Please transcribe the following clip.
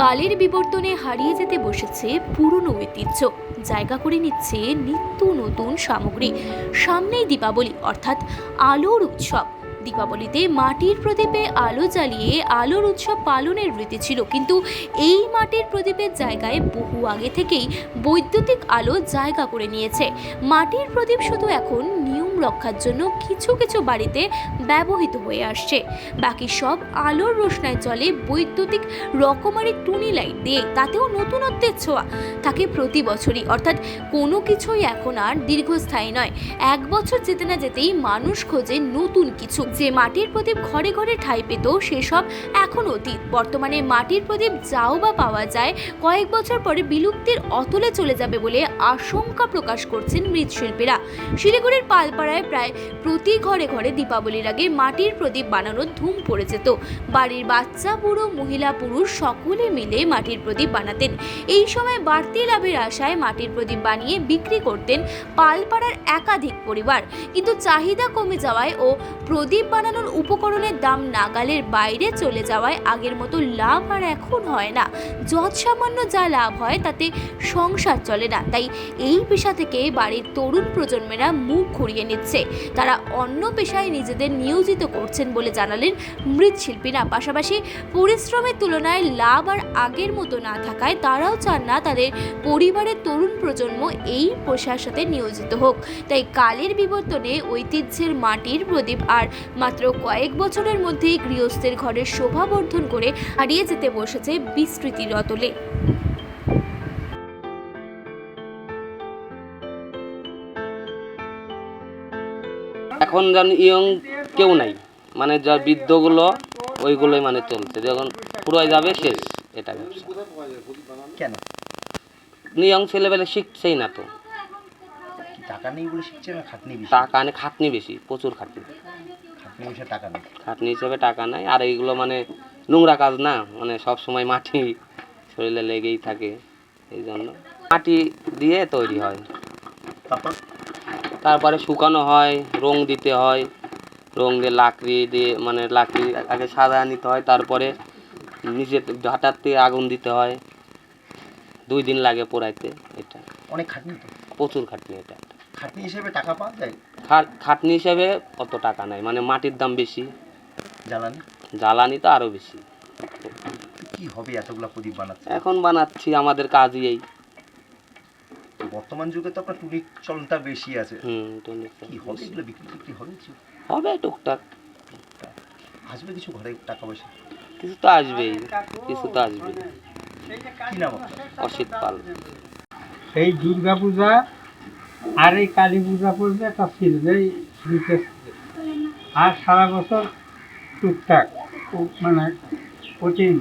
কালের বিবর্তনে হারিয়ে যেতে বসেছে পুরনো ঐতিহ্য, জায়গা করে নিচ্ছে নিত্য নতুন সামগ্রী। সামনেই দীপাবলি অর্থাৎ আলোর উৎসব। দীপাবলিতে মাটির প্রদীপে আলো জ্বালিয়ে আলোর উৎসব পালনের রীতি ছিল, কিন্তু এই মাটির প্রদীপের জায়গায় বহু আগে থেকেই বৈদ্যুতিক আলো জায়গা করে নিয়েছে। মাটির প্রদীপ শুধু এখন নিয়ম রক্ষার জন্য কিছু কিছু বাড়িতে ব্যবহৃত হয়ে আসছে, বাকি সব আলোর রোশনায় চলে বৈদ্যুতিক রকমারি টুনি লাইট দিয়ে। তাতেও নতুনত্বের ছোঁয়া থাকে প্রতি বছরই, অর্থাৎ কোনো কিছুই এখন আর দীর্ঘস্থায়ী নয়। এক বছর যেতে না যেতেই মানুষ খোঁজে নতুন কিছু। যে মাটির প্রদীপ ঘরে ঘরে ঠাঁই পেত সেসব এখন অতীত। বর্তমানে মাটির প্রদীপ যাও বা পাওয়া যায়, কয়েক বছর পরে বিলুপ্তির অতলে চলে যাবে বলে আশঙ্কা প্রকাশ করছেন মৃৎশিল্পীরা। শিলিগুড়ির পালপাড়ায় প্রায় প্রতি ঘরে ঘরে দীপাবলির আগে মাটির প্রদীপ বানানোর ধুম পড়ে যেত। বাড়ির বাচ্চা, বুড়ো, মহিলা, পুরুষ সকলে মিলে মাটির প্রদীপ বানাতেন। এই সময় বাড়তি লাভের আশায় মাটির প্রদীপ বানিয়ে বিক্রি করতেন পালপাড়ার একাধিক পরিবার, কিন্তু চাহিদা কমে যাওয়ায় ও প্রদীপ বানানোর উপকরণের দাম নাগালের বাইরে চলে যাওয়ায় আগের মতো লাভ আর এখন হয় না। যৎসামান্য যা লাভ হয় তাতে সংসার চলে না। তাই এই পেশা থেকে বাড়ির তরুণ প্রজন্মেরা মুখ ঘুরিয়ে নিচ্ছে। তারা অন্য পেশায় নিজেদের নিয়োজিত করছেন বলে জানালেন মৃৎশিল্পীরা। পাশাপাশি পরিশ্রমের তুলনায় লাভ আর আগের মতো না থাকায় তারাও চান না তাদের পরিবারের তরুণ প্রজন্ম এই পেশার সাথে নিয়োজিত হোক। তাই কালের বিবর্তনে ঐতিহ্যের মাটির প্রদীপ আর মাত্র কয়েক বছরের মধ্যেই গৃহস্থের ঘরের শোভা বর্ধন করে হারিয়ে যেতে বসেছে বিস্মৃতির অতলে। এখন যেন ইয়ং কেউ নাই, মানে যা বৃদ্ধগুলো ওইগুলোই মানে চলছে, যখন পুরো যাবে শেষ। এটা ব্যবসা কেন? ইয়ং ছেলেবেলে শিখছেই না তো। টাকা নেই বলে শিখছে না, খাটনি বেশি? টাকা নেই, খাটনি বেশি, প্রচুর খাটনি। খাটনি হিসেবে টাকা নেই, খাটনি হিসেবে টাকা নাই। আর এইগুলো মানে নোংরা কাজ না, মানে সব সময় মাটি শরীরে লেগেই থাকে, এই জন্য মাটি দিয়ে তৈরি হয়। তারপরে শুকানো হয়, রং দিতে হয়, রং দিয়ে লাকড়ি দিয়ে, মানে লাকড়ি আগে সাদা নিতে হয়, তারপরে নিজে ঝাঁটাতে আগুন দিতে হয়, 2 দিন লাগে পোড়াইতে। এটা অনেক খাটনি তো, প্রচুর খাটনি। এটা খাটনি হিসেবে টাকা পাওয়া যায়? খাটনি হিসেবে অত টাকা নাই, মানে মাটির দাম বেশি, জ্বালানি জ্বালানি তো আরো বেশি। কি হবে এতগুলা প্রদীপ বানাচ্ছে? এখন বানাচ্ছি, আমাদের কাজই এই। বর্তমান যুগে তো আপনার টুনিক চলনটা বেশি আছে। কি হবে এগুলো বিক্রি হবে? হবে টুকটাক, আসবে কিছু ঘরে টাকা পয়সা? কিছু তো আসবেই, কিছু তো আসবেই। কি নাম আপনার? অসিত পাল। এই দুর্গা পূজা আর এই কালী পূজা পড়বে একটা সিজনেই আর সারা বছর টুকটাক মানে প্রতিদিন